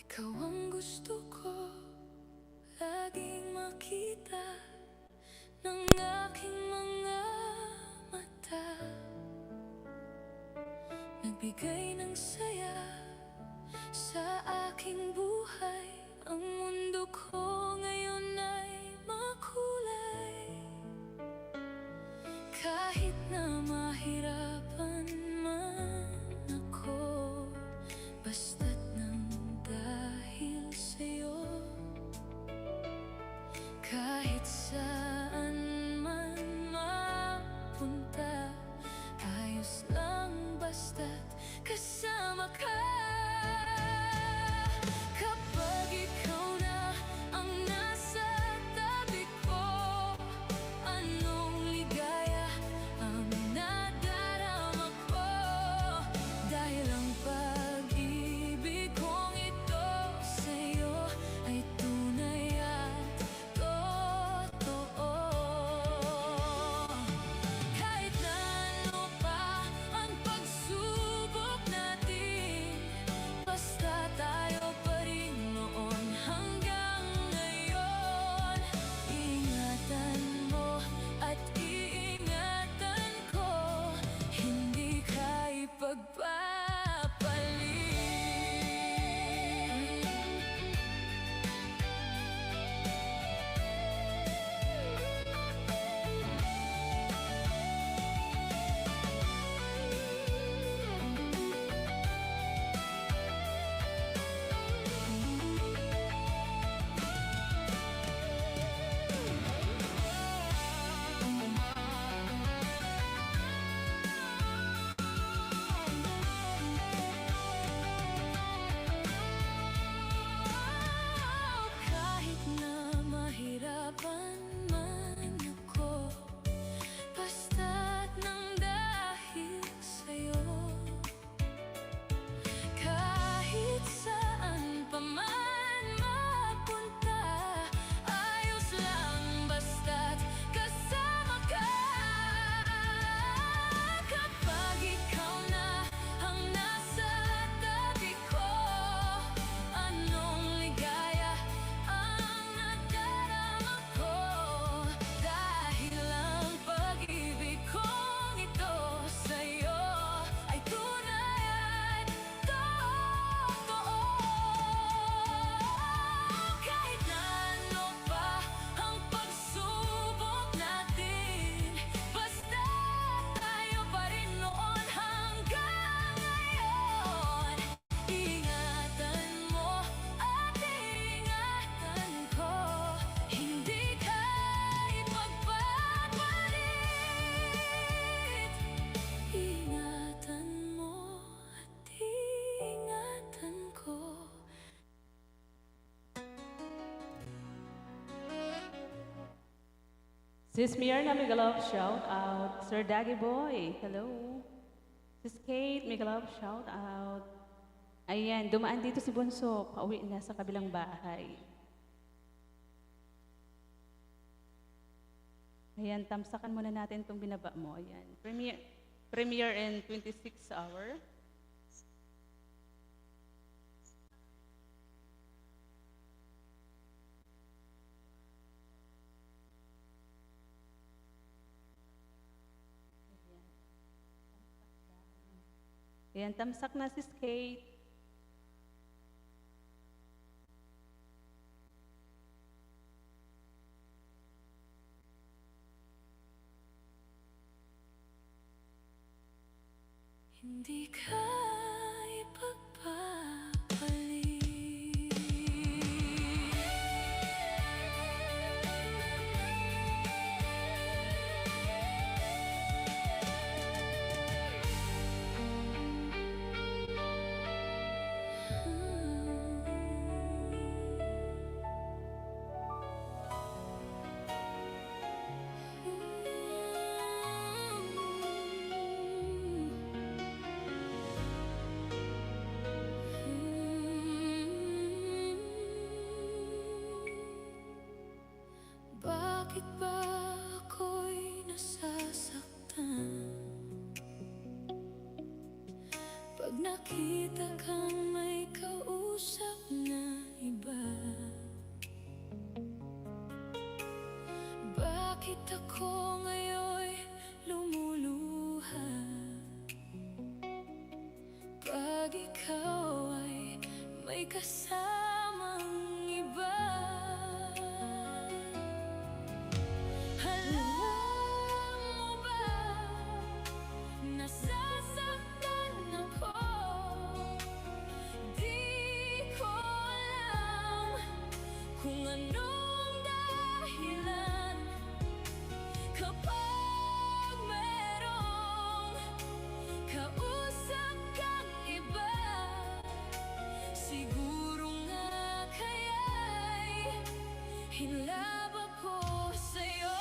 Ikaw ang gusto ko laging makita ng aking mga mata. Nagbigay ng saya sa aking buhay. Ang mundo ko ngayon ay makulay. Kahit na mahirapan man ako, basta't nang dahil sa'yo. Kahit saan man mapunta, ayos lang basta't kasama ka. Kapag ikaw na ang nasa tabi ko, anong ligaya ang nadarama ko. Dahil ang pag-ibig kong ito sa'yo ay tunay at totoo. Kahit na ano pa ang pagsubok natin, basta tayo pa rin noon hanggang ngayon. Ingatan mo at iingatan ko, hindi ka ipagpapalit. Kahit na mahirapan man ako, basta't nang dahil sa'yo. Kahit saan pa man mapunta, ayos lang basta't kasama ka. Kapag ikaw na ang nasa tabi ko, anong ligaya ang nadarama ko. Dahil ang pag-ibig kong ito sa'yo ay tunay at totoo. Kahit na ano pa ang pagsubok natin, basta tayo pa rin noon hanggang ngayon. Ingatan mo at iingatan ko, hindi ka ipagpapalit. Ingatan mo at iingatan ko. Sis Myrna Migalov, shout out. Sir Daggy Boy, hello. Sis Kate Migalov, shout out. Ayan, dumaan dito si Bunso, pauwi na sa kabilang bahay. Ayan, tamsakan muna natin itong binaba mo. Ayan, premiere in 26 hour. Ayan, tamsak na si Kate. Hindi ka ipagpapalit. Bakit ako ngayon lumuluha? Pag ikaw ay may kasamang iba. Alam mo ba, nasasaktan ako. Di ko alam kung anong dahilan. Kapag merong kausap kang iba, siguro nga kaya'y hinlab ako sa'yo.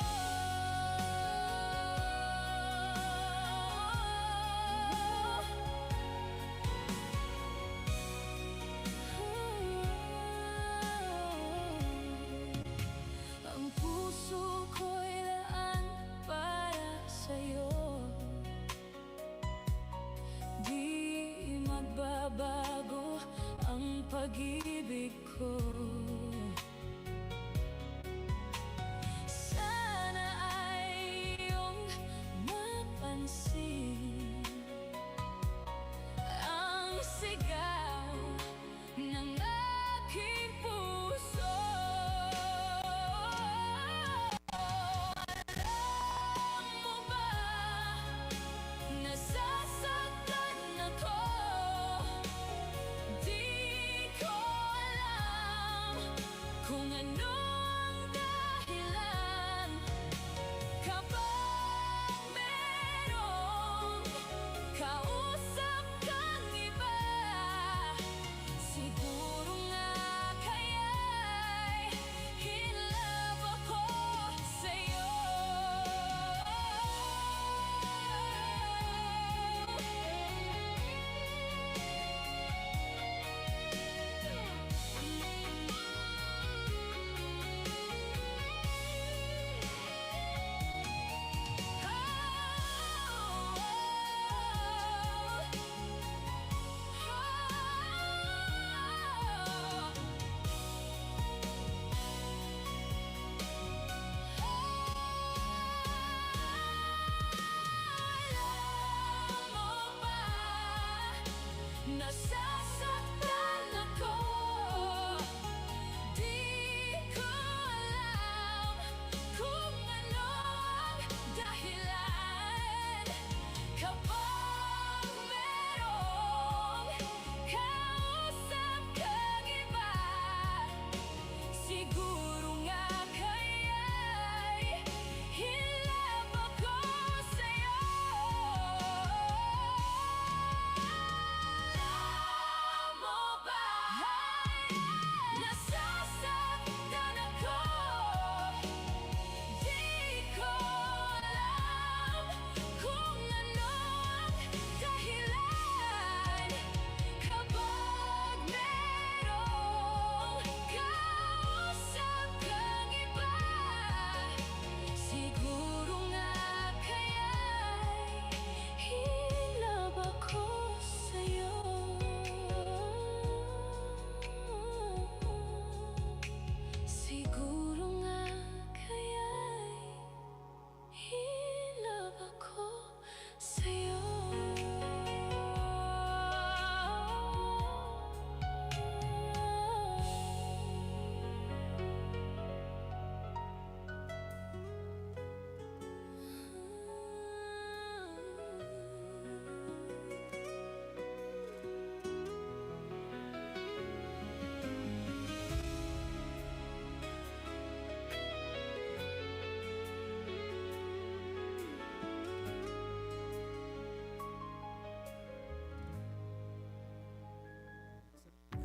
Ang puso ko'y laan para sa'yo. Di magbabago ang pag-ibig ko. Sana ay iyong mapansin ang sigaw ng aking puso. Alam mo ba, nasasaktan ako. Di ko alam kung anong dahilan. Kapag merong kausap kang iba, siguro nga kaya'y hinlab ako sa'yo. Alam mo ba, nasasaktan ako. Di ko alam kung ano ang dahilan. Kapag merong kausap kang iba, siguro nga kaya'y hinlab ako sa'yo. Alam mo ba, nasasaktan ako. Di ko alam kung ano ang dahilan. Kapag merong kausap kang iba, siguro nga kaya'y hinlab ako sa'yo. Siguro nga kaya'y hinlab ako sa'yo.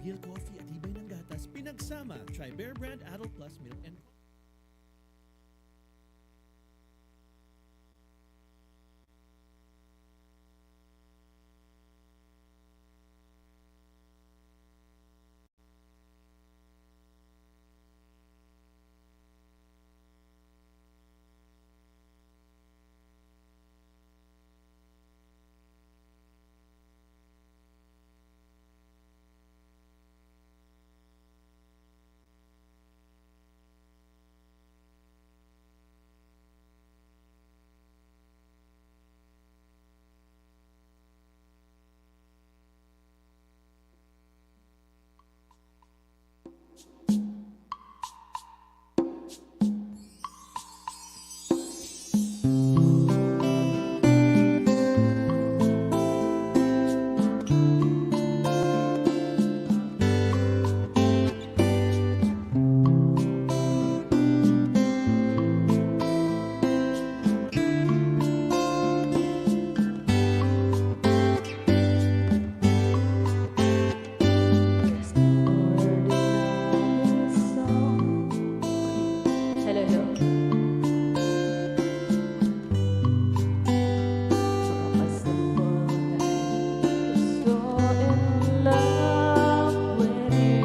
Real coffee at hibay ng gatas, pinagsama. Try Bear Brand Adult Plus Milk and Hello. From a simple guy who's so in love with you.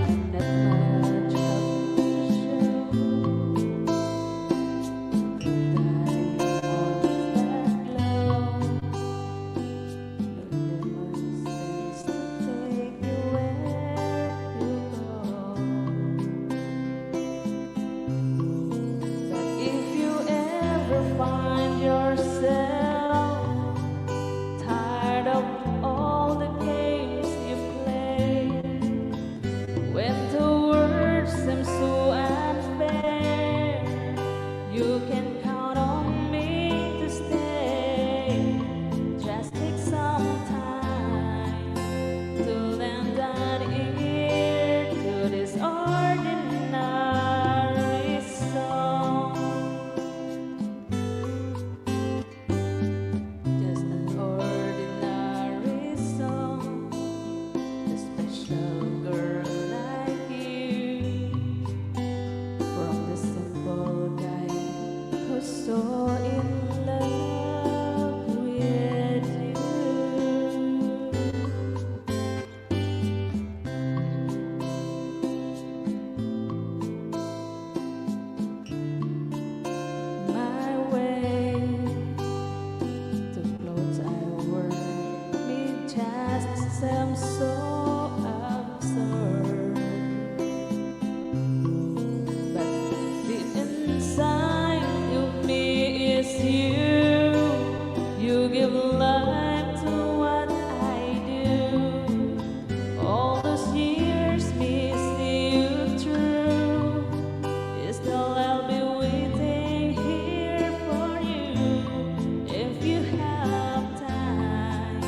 I'm not much of a show. Diamonds that glow. Lemons to take you where you go. But if you ever find yourself tired of all the games you play, when the world seems so unfair, you can count on me to stay. Just take some time to lend an ear to this ordinary song. Just an ordinary song. A special girl like you. From the simple guy who's so in love with you. My way to clothes I wear me just seems so absurd. But the inside of me is you. You give life to what I do. All those years miss you through. Still I'll be waiting here for you. If you have time,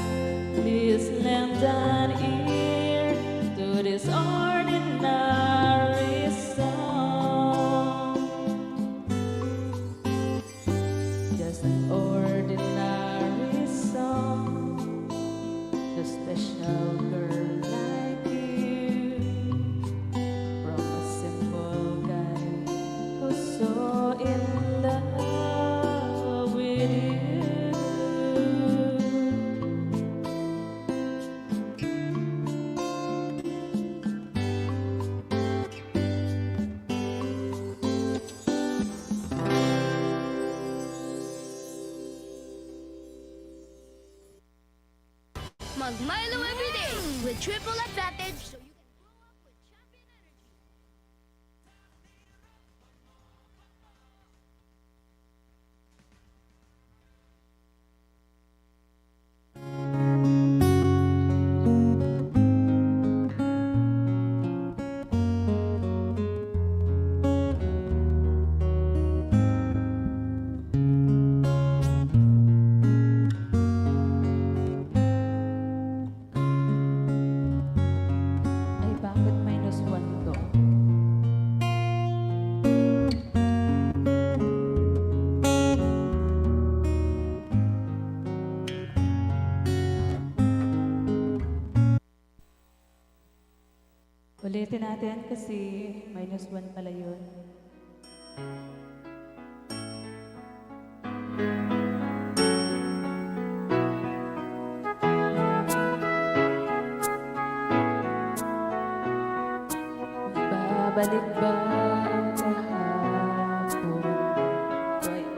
please lend an ear to this ordinary song. Just an ordinary song. A special girl like you. From a simple guy who's so in love with you. Mag Milo every day with triple advantage so you can grow up with champion energy. Ay, bakit -1 to? Ulitin natin kasi -1 pala yun. Babalik ba ang kahapon? Wait.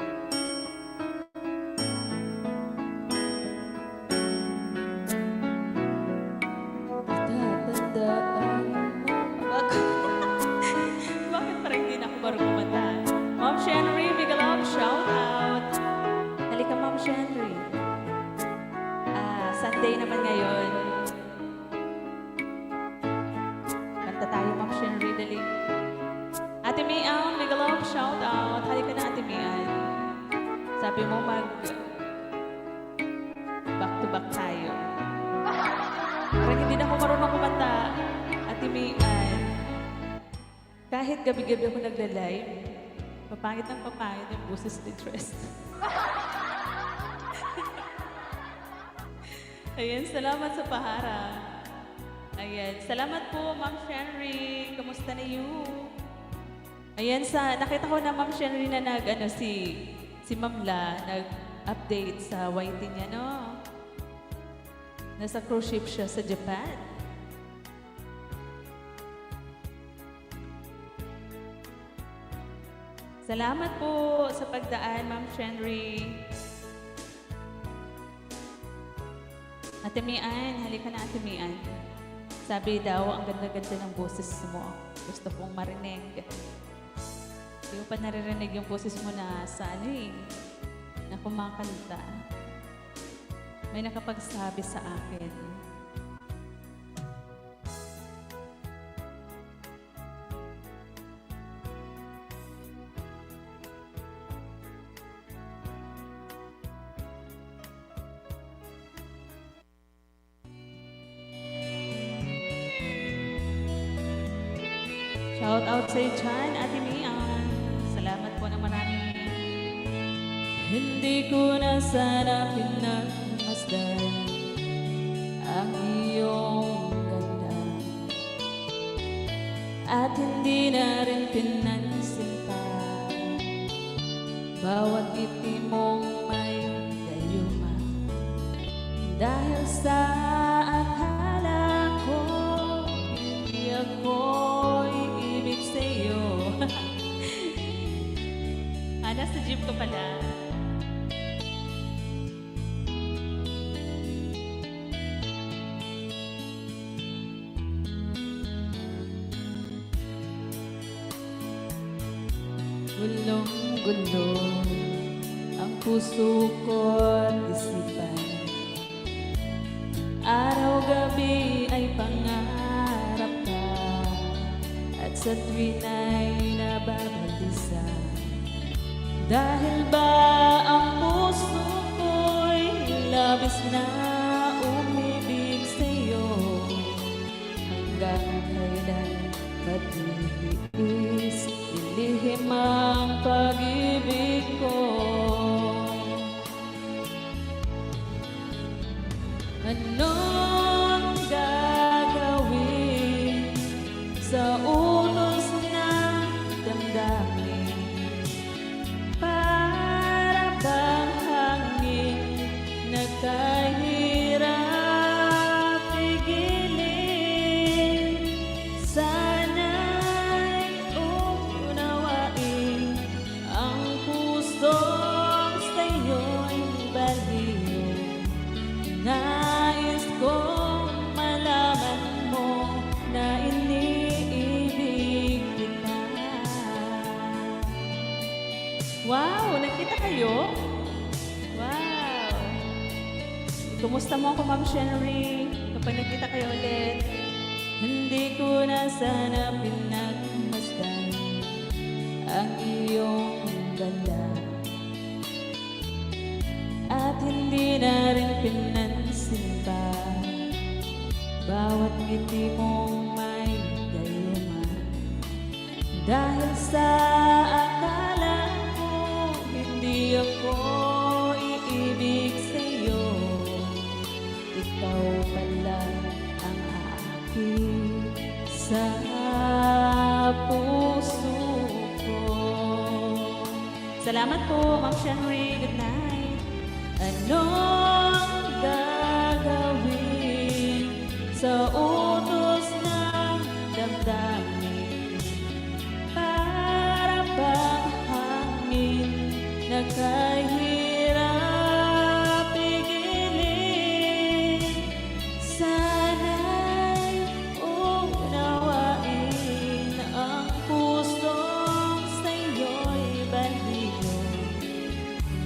Tatandaan mo. Bakit parang hindi na ako marunong kumanta? Ma'am Shenry, big love, shout out. Halika, Ma'am Shenry. Sunday naman ngayon. Kanta tayo, Ma'am Shenry, dali. Ate Mian, big love, shout out. Halika na, Ate Mian. Sabi mo back to back tayo. Parang hindi na ako marunong kumanta. Ate Mian, kahit gabi-gabi ako nagla-live, papangit ng papangit yung boses ni Tres. Ayan, salamat sa paharap. Ayan. Ayan. Salamat po, Ma'am Shenry. Kamusta na you? Ayan, nakita ko na Ma'am Shenry na si Ma'am La nag-update sa YT niya, no? Nasa cruise ship siya sa Japan. Salamat po sa pagdaan, Ma'am Shenry. Ate Mian, halika na Ate Mian. Sabi daw, ang ganda-ganda ng boses mo. Gusto kong marinig. Hindi ko pa naririnig yung boses mo na na kumakanta. May nakapagsabi sa akin. Shout out sa Chan, Ate Mian. Salamat po ng marami. Hindi ko na sana pinagmasdan ang iyong ganda at hindi na rin pinansin pa bawat ngiti mong may gayuma dahil sa akala ko hindi ako iibig sa'yo. Nasa jeep ko pala. Gulong-gulo ang puso ko't isipan. Araw-gabi ay pangarap ka at sa tuwin ay nababalisa. Dahil ba ang puso ko'y labis na umibig sa'yo? Hanggang kailan matitiis ilihim ang pag-ibig ko? Anong gagawin sa unos ng damdamin? Para bang hangin na kahirap pigilin? Sana'y unawain ang pusong sa'yo'y baliw. Nais kong malaman mo na iniibig kita. Wow! Nagkita kayo? Wow! Kumusta mo ako, Ma'am Shenry? Kapag nagkita kayo ulit, hindi ko na sana pinagmasdan ang iyong ganda at hindi na rin pinansin pa bawat ngiti mong may gayuma. Dahil sa akala ko hindi ako iibig sa'yo, ikaw pala ang aking sa puso ko. Salamat po, Ma'am Shenry. Good night. Anong gagawin sa utos ng damdamin? Para bang hangin na kahirap pigilin? Sana'y unawain ang pusong sa'yo'y baliw.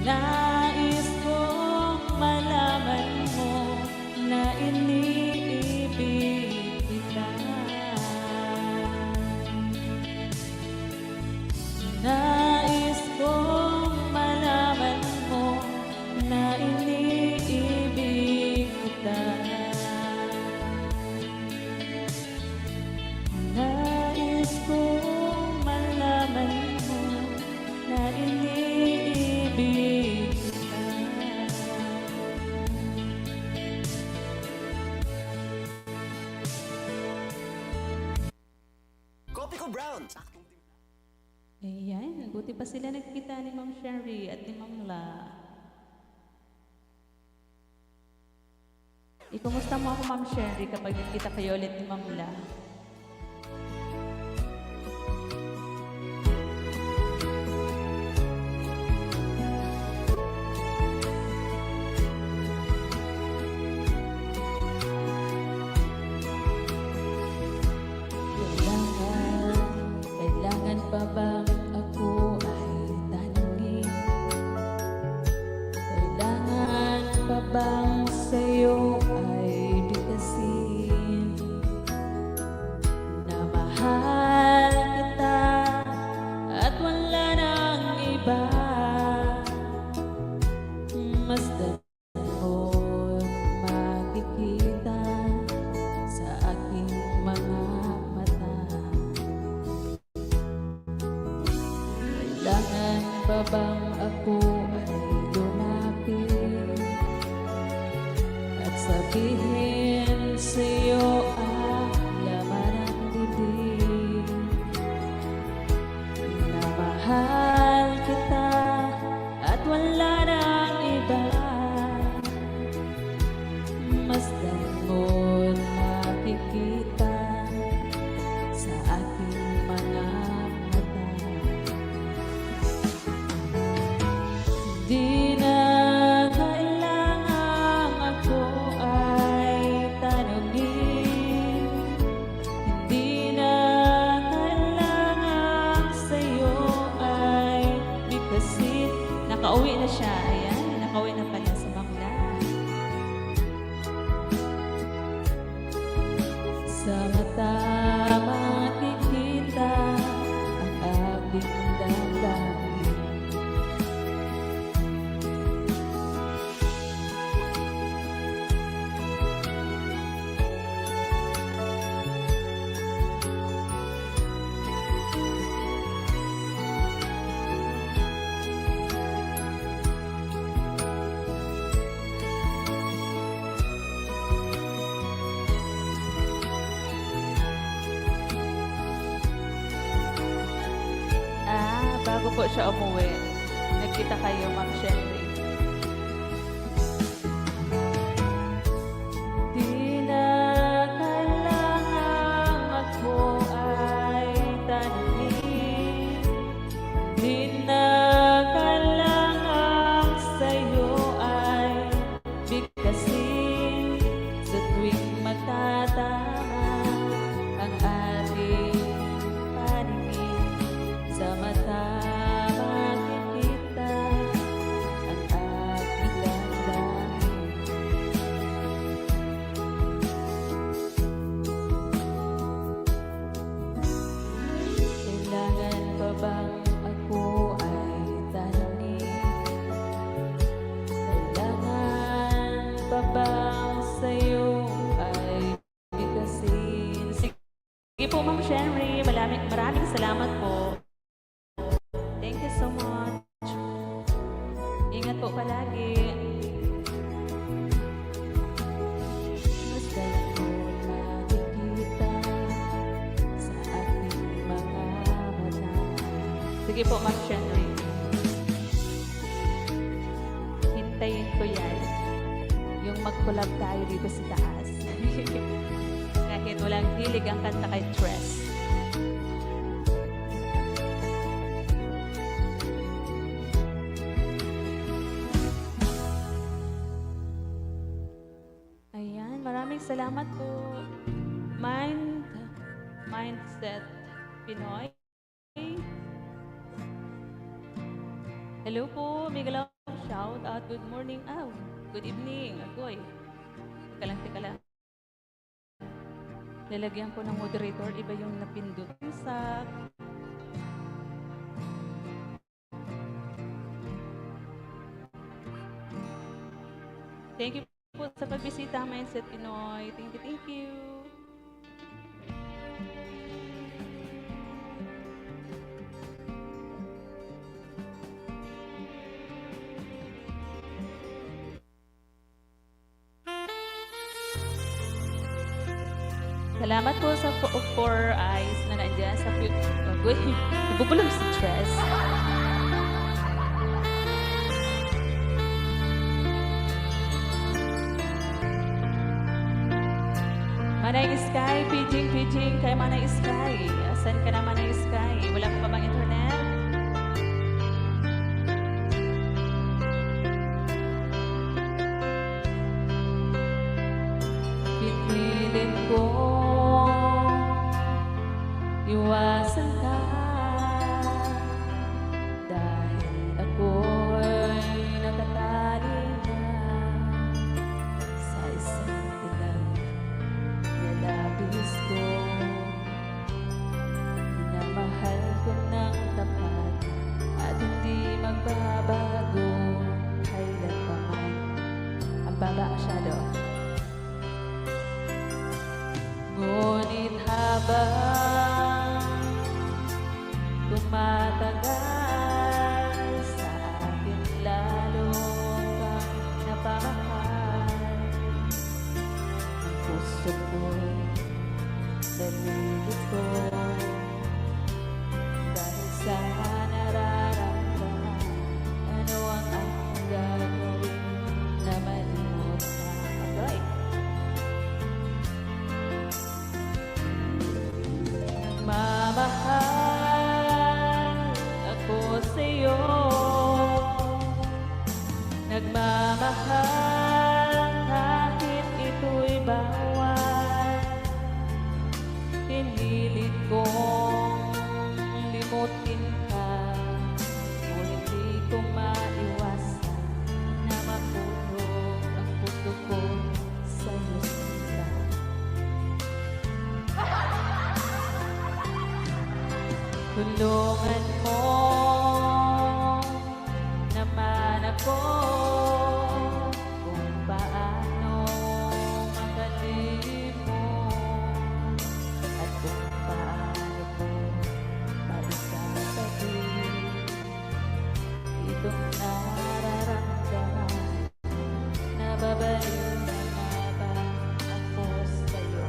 Nais kong malaman mo na iniibig Tropical Brown. Ayan, buti pa sila nagkita ni Ma'am Sherry at ni Ma'am La. Ikumusta mo ako, Ma'am Sherry, kapag nagkita kayo ulit ni Ma'am La? Kailangan pa bang ako ay tanungin? Kailangan pa bang sa'yo ay bigkasin? Na mahal kita at wala nang iba. Masdan mo makikita sa aking mga mata. Kailangan ba bang ako ay lumapit at sabihin sa'yo ang laman ng bibig na mahal kita at wala nang iba? Masdan mo't makikita sa aking mga mata. Di na kailangan ako ay tanungin. Hindi na kailangan sa'yo ay bigkasin. Nakauwi na siya. Ayan, nakauwi na pala sa Bangla. Sa mata makikita ang aking damdamin. Bago po siya umuwi, nagkita kayo, Ma'am Sherry. Di na kailangan ako ay tanungin. Di na kailangan sa'yo ay bigkasin. Sa tuwing magtatama ang ating paningin, sa mata makikita ang aking damdamin. Kailangan pa bang ako ay tanungin? Kailangan pa bang sa'yo ay bigkasin? Sige po, Ma'am Sherry, maraming salamat po. Thank you so much. Ingat po palagi. Masdan mo makikita sa ating mga mata. Sige po, Ma'am Sherry. Hintayin ko yan. Yung mag-collab tayo dito sa taas. Kahit walang hilig ang kanta kay Tres. Ayan, maraming salamat po. Mindset Pinoy. Hello po, Miguel. Shout out. Good morning. Good evening. Agoy. Teka lang. Lalagyan ko ng moderator. Iba yung napindot sa... Thank you po sa pagbisita, Mindset Pinoy. Thank you. Salamat po sa 4 eyes na nandyan. nasa agoy, nabubulong sa stress. Manay Sky, pijing, kay Manay Sky. Asan ka na Manay Sky? Wala ka pa bang internet? Pinilit ko iwasan ka dahil ako'y nakatali na sa isang ilang nalabis ko. Minamahal ko ng tapat at hindi magbabago kailan pa man. Ang baba masyado. Ngunit habang tumatagal sa akin lalo kang napamahal, ang puso ko'y nalilito dahil sa nararamdaman. Ano ang aking gagawin na malimot na agay? Nagmamahal ako sa'yo, nagmamahal kahit ito'y bawal. Pinilit kong limutin ka, ngunit di ko maiwasan na mapurog ang puso ko sa'yo sila. Tulungan mo naman ako kung paano makalimot at kung paano ko maisasabi itong nararamdaman. Nababaliw na nga ba ako sa'yo?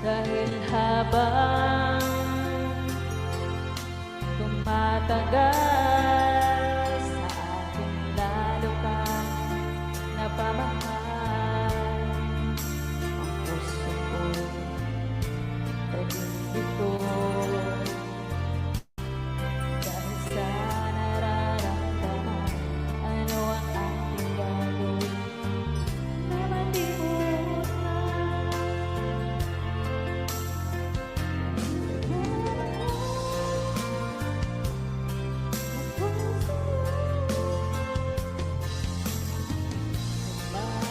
Dahil habang tumatagal sa akin lalo kang napamahal, ang puso ko'y nalilito dahil sa nararamdaman. Ano ang aking gagawin na malimot na?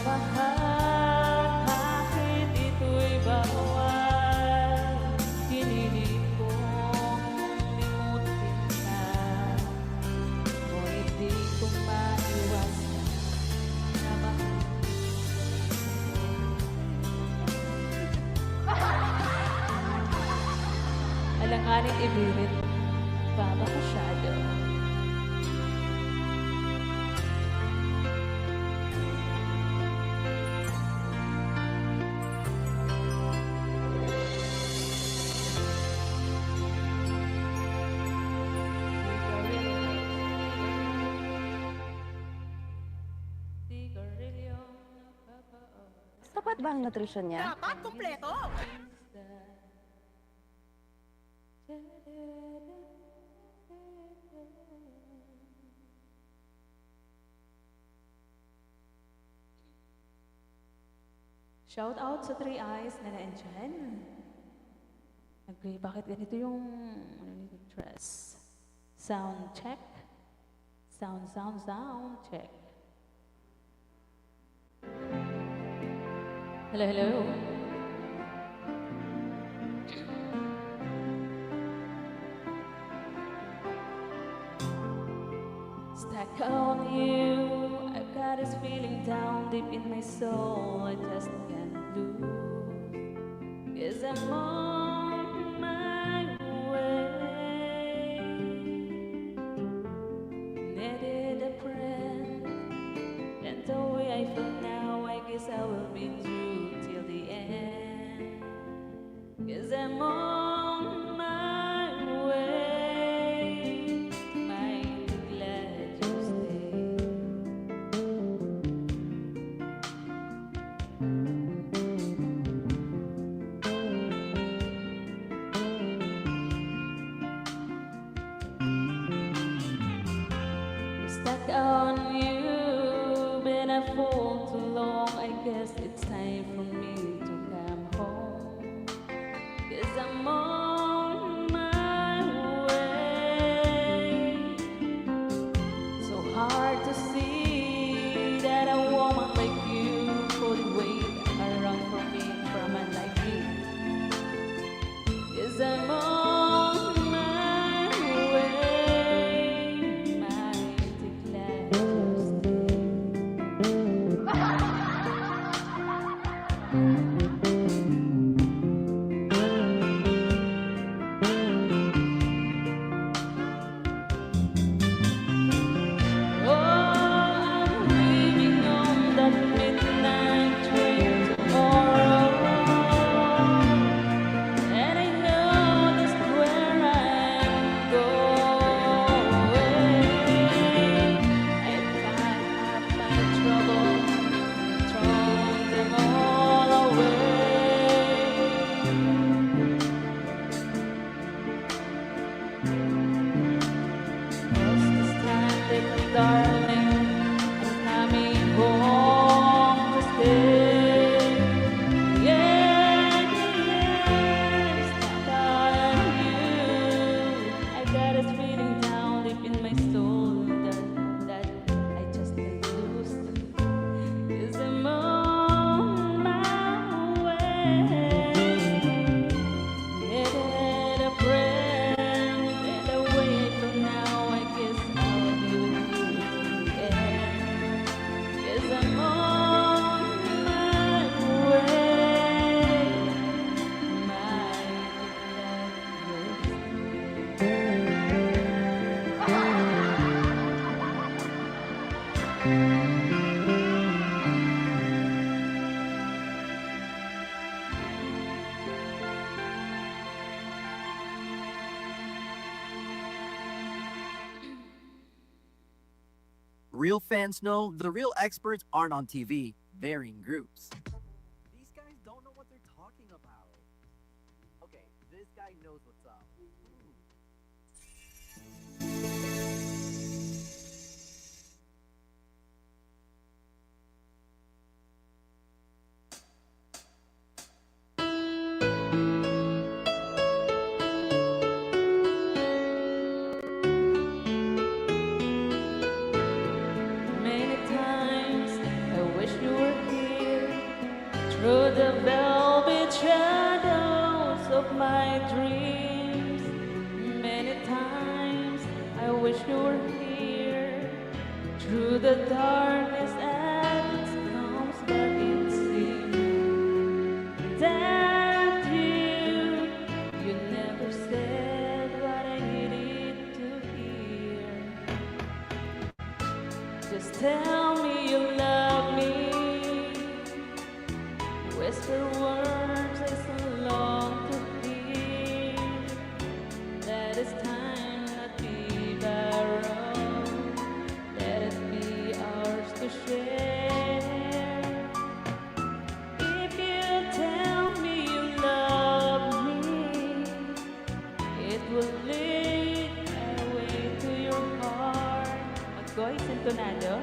Mahal kahit ito'y bawal, pinilit kong limutin ka, ngunit di ko maiwasan na mahal. Alanganin ibirit, baba masyado. Sapat ba ang nutrisyon niya? Dapat kumpleto. Shout out sa Three Eyes na na-enjoy. Agree, bakit ganito yung dress? Sound check. Sound check. Hello, hello. Stuck on you, I've got this feeling down deep in my soul. I just can't lose, 'cause I'm on my way. Needed a friend, and the way I feel now, I guess I will be true till I'm on my way. Mighty glad you stay. Stuck on you, been a fool too long. I guess it's time for me to come home. 'Cause I'm on my way. So hard to see that a woman like you could wait around for me from a like you. 'Cause I'm on my way. Mighty glad you stay. Oh, I'm leaving on that midnight train tomorrow, and I know just where I'm going. I've packed up my troubles, thrown them all away. 'Cause this time, little darling, I'm coming home to stay. Yeah, yeah, stuck on you. I got this feeling down deep in my soul that I just can't lose. 'Cause I'm on my way. Needed a friend, and away from now, I guess I'll be with you in the end. 'Cause I'm on my way. Mighty glad you're Real fans know the real experts aren't on TV, they're in groups. These guys don't know what they're talking about. Okay, this guy knows what's up. Many times I wish you were here through the velvet shadows of my dreams. Many times I wish you were here through the darkness as it comes, but it seems that you never said what I needed to hear. Just tell me you love me. Whisper words I so long to hear. Let this time not be borrowed. Let it be ours to share. If you tell me you love me, it will lead my way to your heart. Maggoy Sintonado.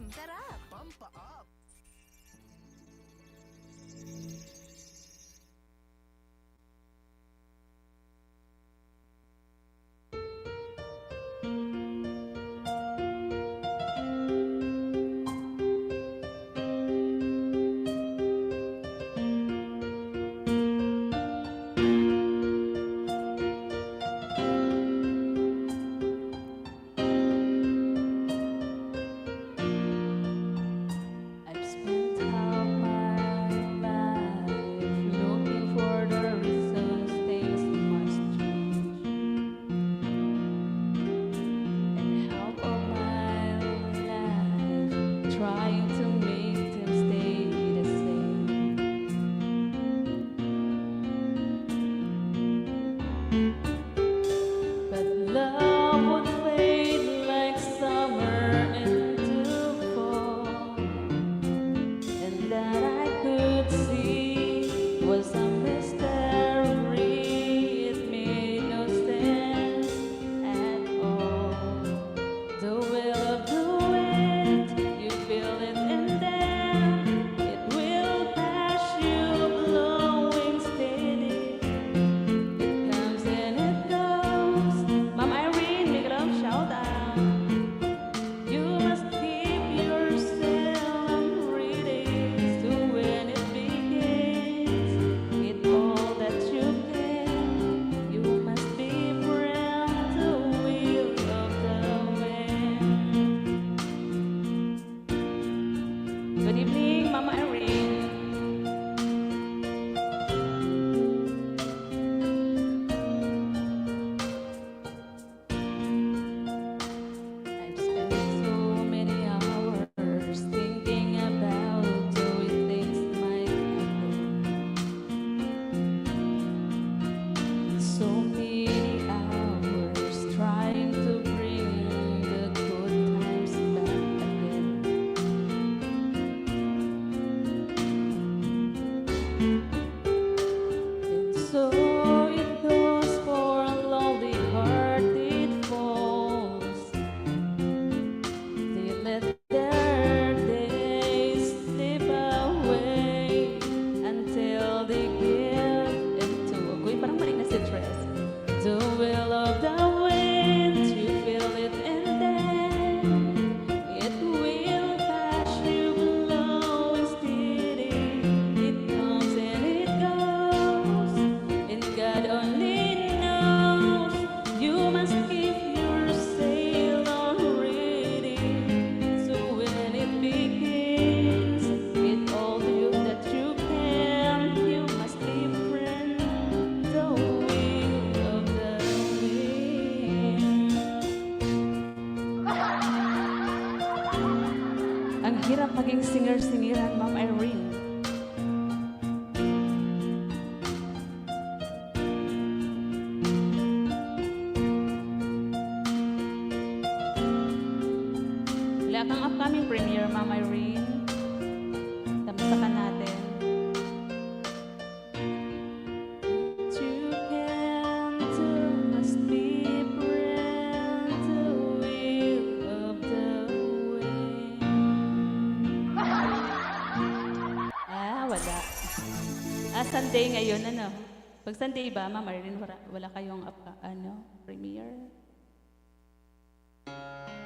Sarap! Pampaap! I've spent half my life looking for the reasons things must change, and half of my life trying to make them stay the same. But love would fade like summer into fall, and that I could see was a mystery. It made no sense at all. The will of the wind, you feel it, and then it will pass you, blowing steady. It comes and it goes. Ma'am Irene, big love shout out. You must keep yourself ready to when it begins. It's all that you can. You must be friend to will of the wind. Good evening, Mama Irene. I've spent so many hours thinking about the way things might happen. So many hours trying to bring the good times back again. And so it goes for a lonely heart it falls. They let their days slip away until they give into agoy, parang mali na si Tres. The will of the wind, you feel it, and then it will pass you, blowing steady. It comes and it goes, and God only knows. You must keep your sail on ready. So when it begins, get all you that you can. You must be friend, the will of the wind. Ang hirap maging singer-singiran, Ma'am Irene. Wala kang upcoming premiere, Ma'am Irene. Kamusta ka natin? You can do must be friend to will of the wind. Wala. Sunday ngayon, ano? Pag Sunday ba, Ma'am Irene, wala kayong premiere?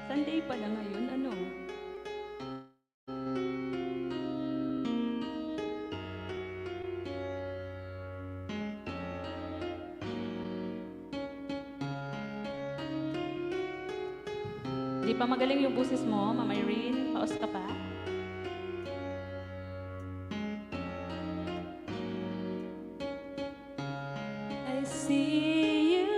Sunday pala ngayon, ano? Di pa magaling yung busis mo, Ma'am Irene? Paos ka pa? I see you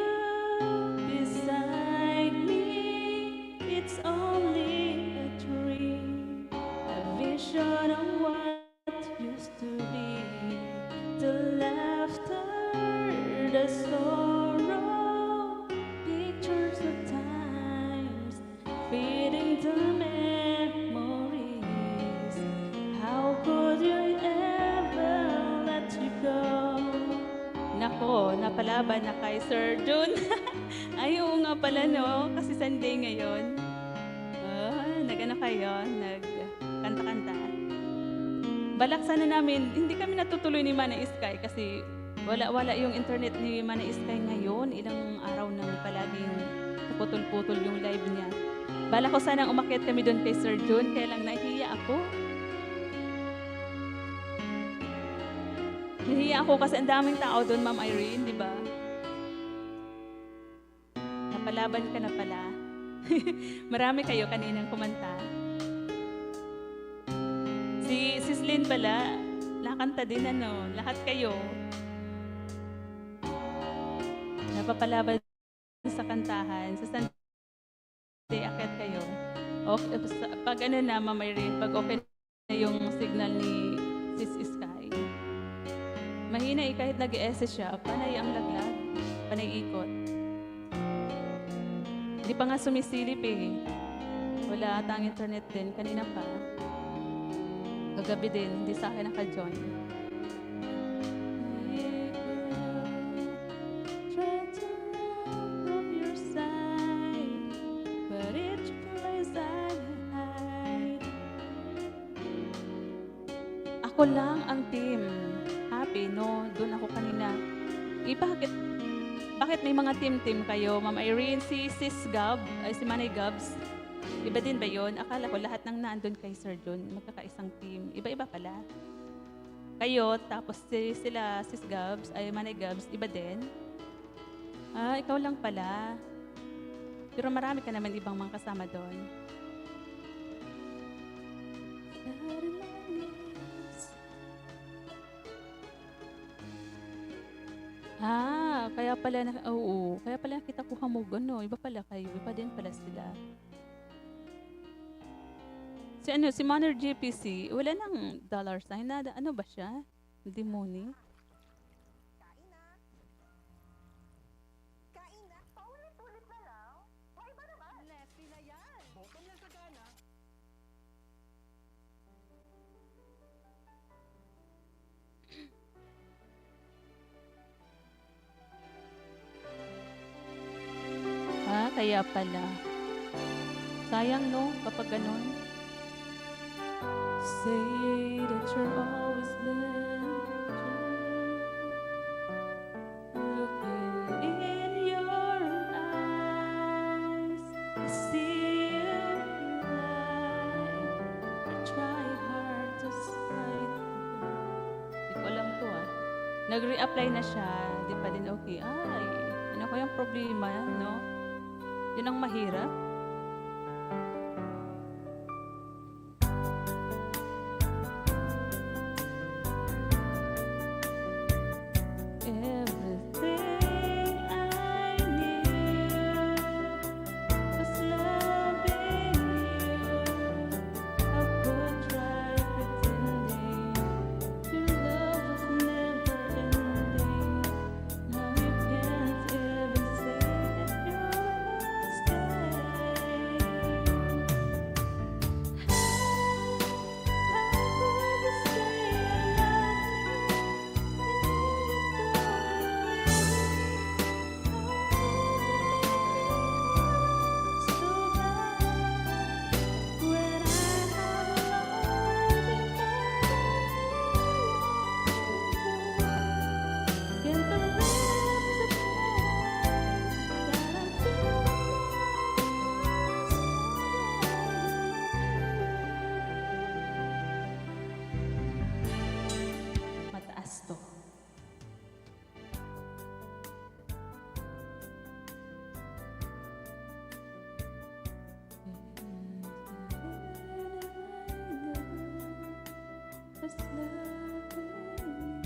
beside me. It's only a dream, a vision of what used to be. The laughter, the sorrow, pictures of times fading to memories. How could you ever let you go? Nako, napalaban na kay Sir Jun. Ay, oo nga pala, no? Kasi Sunday ngayon. Naganda ano kayo, nagkanta-kanta. Balak sana namin, hindi kami natutuloy ni Mana Sky kasi wala yung internet ni Mana Sky ngayon. Ilang araw nang palaging putol-putol yung live niya. Balak ko sanang umakyat kami doon kay Sir John, kaya lang nahiya ako. Nahiya ako kasi ang daming tao doon, Ma'am Irene, di ba? Napalaban ka na pala. Marami kayo kaninang kumanta. Si Sislyn pala, nakanta din ano, lahat kayo. Napapalaban sa kantahan, sa Sunday akit kayo. Okay, pag ano na, Ma'am Irene, pag okay na yung signal ni Sis Sky. Mahina kahit nag-e-SS siya, panay ang laglag, panay ikot. Hindi pa nga sumisilip eh. Wala atang internet din, kanina pa. Kagabi din, hindi sa akin naka-join. Try to love from your side, but each place I hide. Ako lang ang team. Happy, no? Doon ako kanina. Bakit may mga team-team kayo? Ma'am Irene, si Sis Gab, ay si Manay Gabs. Iba din ba yun? Akala ko lahat ng naandun kay Sir John, magkakaisang team. Iba-iba pala. Kayo, tapos sila, Sis Gabs, ay Manay Gabs, iba din. Ah, ikaw lang pala. Pero marami ka naman ibang mga kasama doon. Ah, kaya pala oo, kaya pala kita ko hamog, ano, iba pala kayo, iba din pala sila. Si Manor GPC, wala nang dollar sign na, ano ba siya? Demoni? Ah, kaya pala. Sayang no, kapag ganun. Say that you're always been true. Looking in your eyes, I see you right. I try hard to fight. Di ko alam to ah. Nag-reapply na siya, di pa din okay. Ay, ano ko yung problema, no? Yun ang mahirap. Everything I knew was loving you. How could try pretending your love was never ending? Now you can't even say that you'll stay. How could you say you mataas to. Just loving you.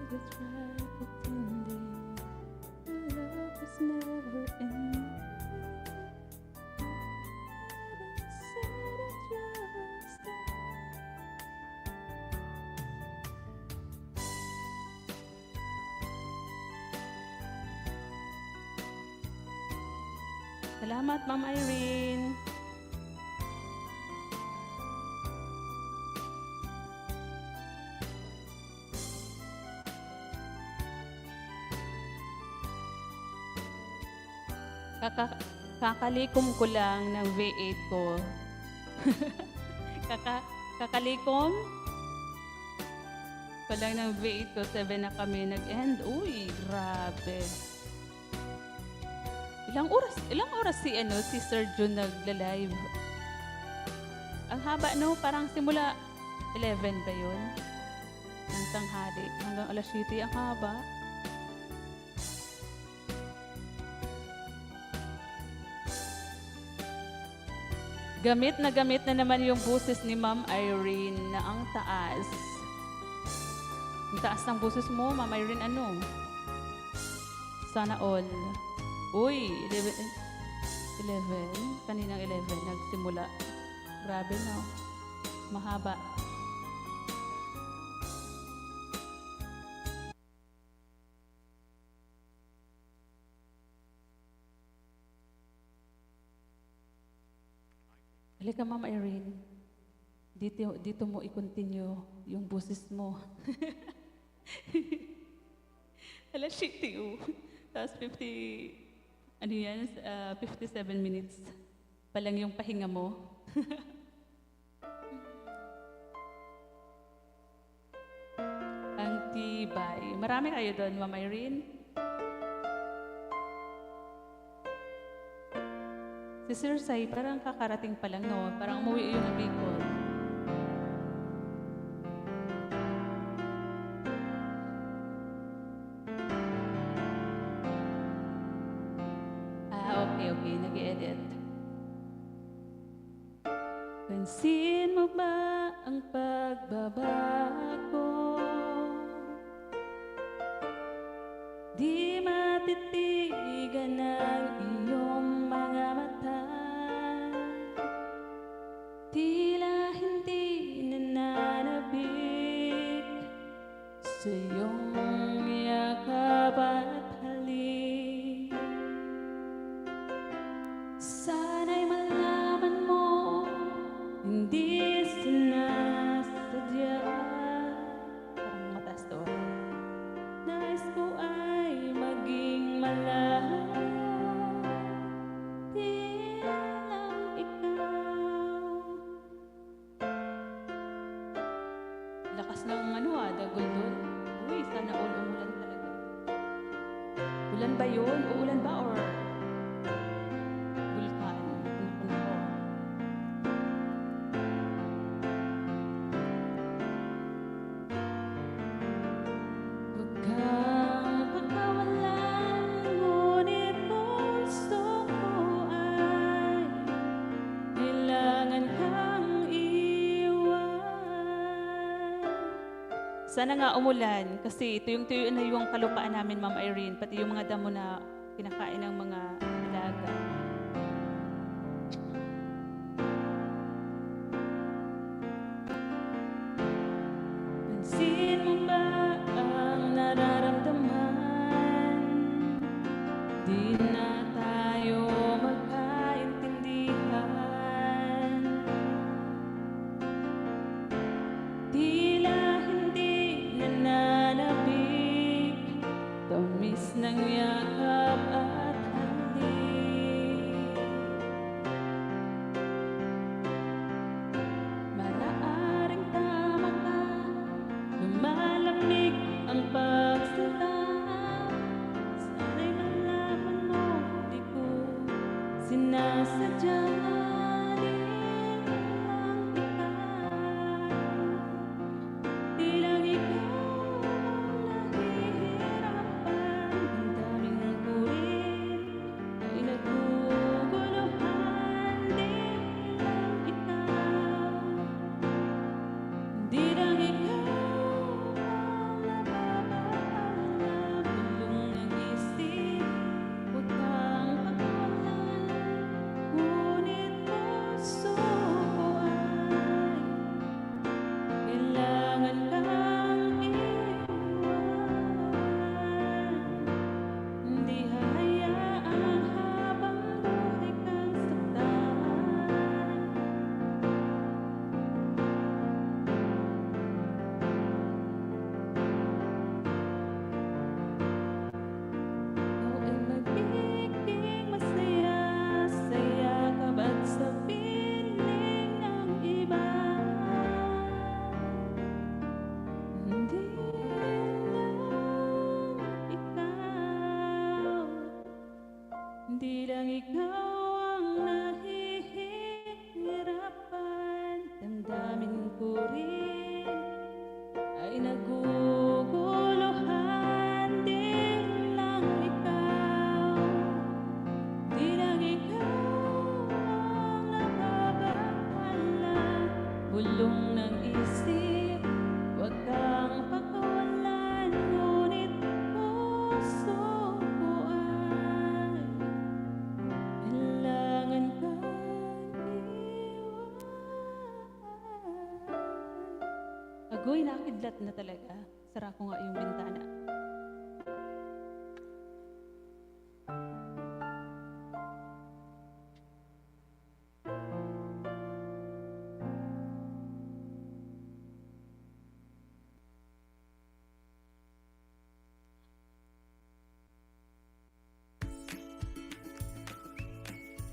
Could try pretending your love was never ending. Say that you'll stay. Salamat, Ma'am Irene. Kakalikom ko lang ng V8 ko. Kakalikom ko lang ng V8 ko, 7 na kami nag-end. Uy, grabe. Ilang oras si Sir Jun nagla-live? Ang haba, no? Parang simula 11 ba yun? Ng tanghali. Hanggang alas 7, ang haba. Gamit na naman yung boses ni Ma'am Irene na ang taas. Ang taas ng boses mo, Ma'am Irene, ano? Sana all. Uy, 11. Kaninang 11, nagsimula. Grabe, no? Mahaba. Halika, Ma'am Irene. Dito mo i-continue yung boses mo. Alas 7. Tapos 57 minutes pa lang yung pahinga mo. Ang tibay. Marami kayo doon, Ma'am Irene? Si Sir Sai, parang kakarating pa lang, no? Parang umuwi yun ng Bicol. Okay. Nag-i-edit. Pansin mo ba ang pagbabago? Di matitigan ng iyong mga mata. Tila hindi nananabik sa iyong yakap at halik. Sana'y malaman mo, hindi sinasadya. Parang mataas to. Nais ko ay maging malaya. Di lang ikaw. Lakas ng dagol doon. Uy, sana all umulan talaga. Ulan ba yun? Uulan ba or vulkan? Ano. Huwag kang pagkawalan, ngunit puso ko ay kailangan kang iwan. Sana nga umulan kasi tuyong-tuyo na yung kalupaan namin, Ma'am Irene, pati yung mga damo na kinakain ng mga alaga. Pansin mo ba ang nararamdaman? Di na tayo magkaintindihan. Tila hindi nananabik, tamis ng yakap at halik. ng isip, huwag kang pakawalan, ngunit puso ko ay kailangan kang iwan. Agoy, nakidlat na talaga. Sara ko nga yung bintana.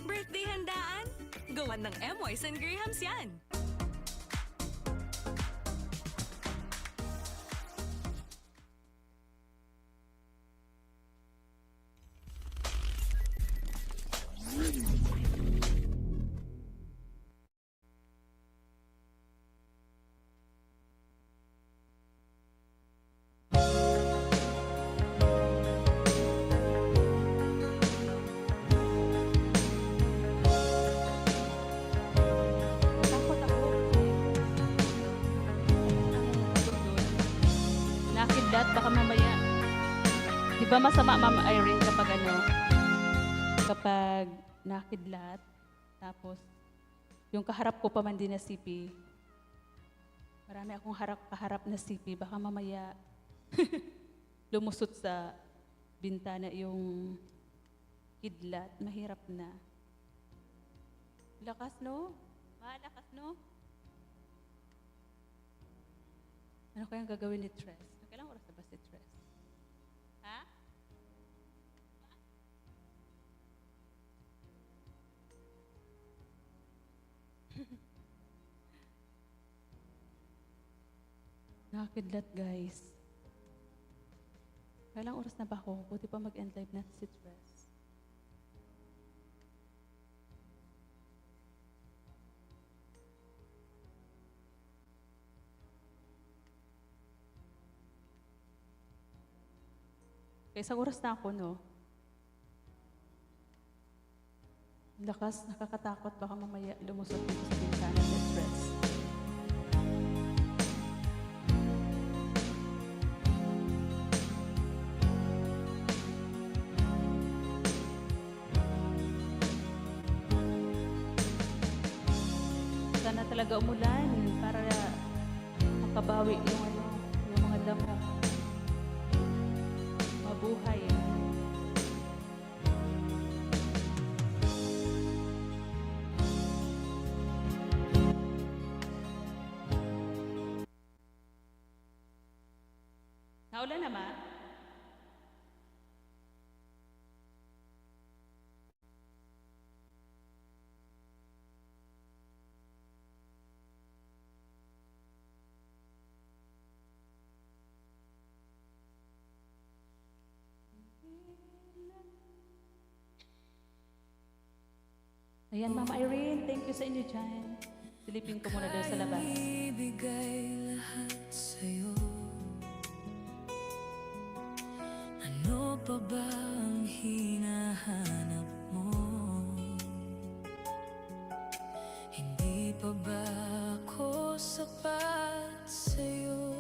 Birthday handaan? Gawan ng Emoys and Grahams yan. Natakot ako. Nakidlat, baka mamaya. Di ba masama, Ma'am Irene, kapag kapag nakidlat, tapos yung kaharap ko pa man din na CP, marami akong kaharap na CP, baka mamaya lumusot sa bintana yung kidlat, mahirap na. Lakas, no? Malakas, no? Ano kayang gagawin ni Tres? Kailang oras na ba si Tres? Ha? Nakakidlat, guys. Kailang oras na ba ako? Buti pa mag-end live na si Tres. Okay, isang oras na ako, no? Lakas, nakakatakot. Baka mamaya lumusot dito sa bintana si Tres. Sana talaga umulan para makabawi yung mga damo. Mabuhay. Naulan naman. Ayan, Ma'am Irene, thank you sa inyo dyan. Silipin ko muna doon sa labas. Ibigay lahat sa'yo. Ano pa ba ang hinahanap mo? Hindi pa ba ako sapat sa'yo?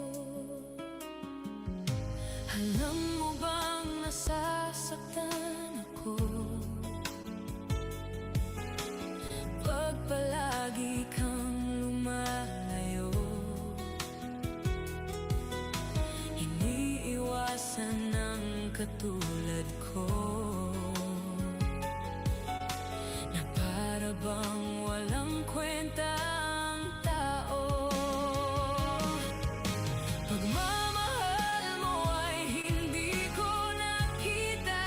Alam mo bang nasasaktan ako? Pag palagi kang lumalayo, iniiwasan ng katulad ko, na para bang walang kwentang tao. Pagmamahal mo ay hindi ko nakita,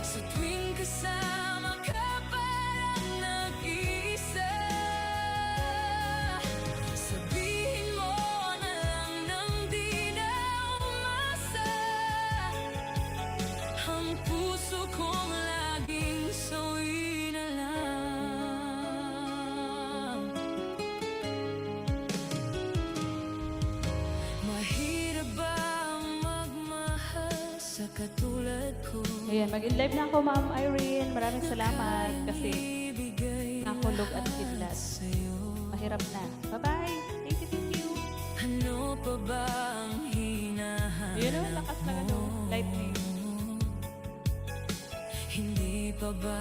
sa tuwing kasama ka parang nag-iisa. Sabihin mo na lang nang di na umasa, ang puso kong laging sawi na lang. Mahirap ba magmahal sa katulad ko? Ayan, mag-live na ako, Ma'am Irene. Maraming salamat kasi Ibigay nakulog at kidlat. sa'yo. hirap na. Bye-bye! Thank you, thank you! Ano pa ba ang hinahanap Yun o, lakas ng ano, lightning. Hindi pa ba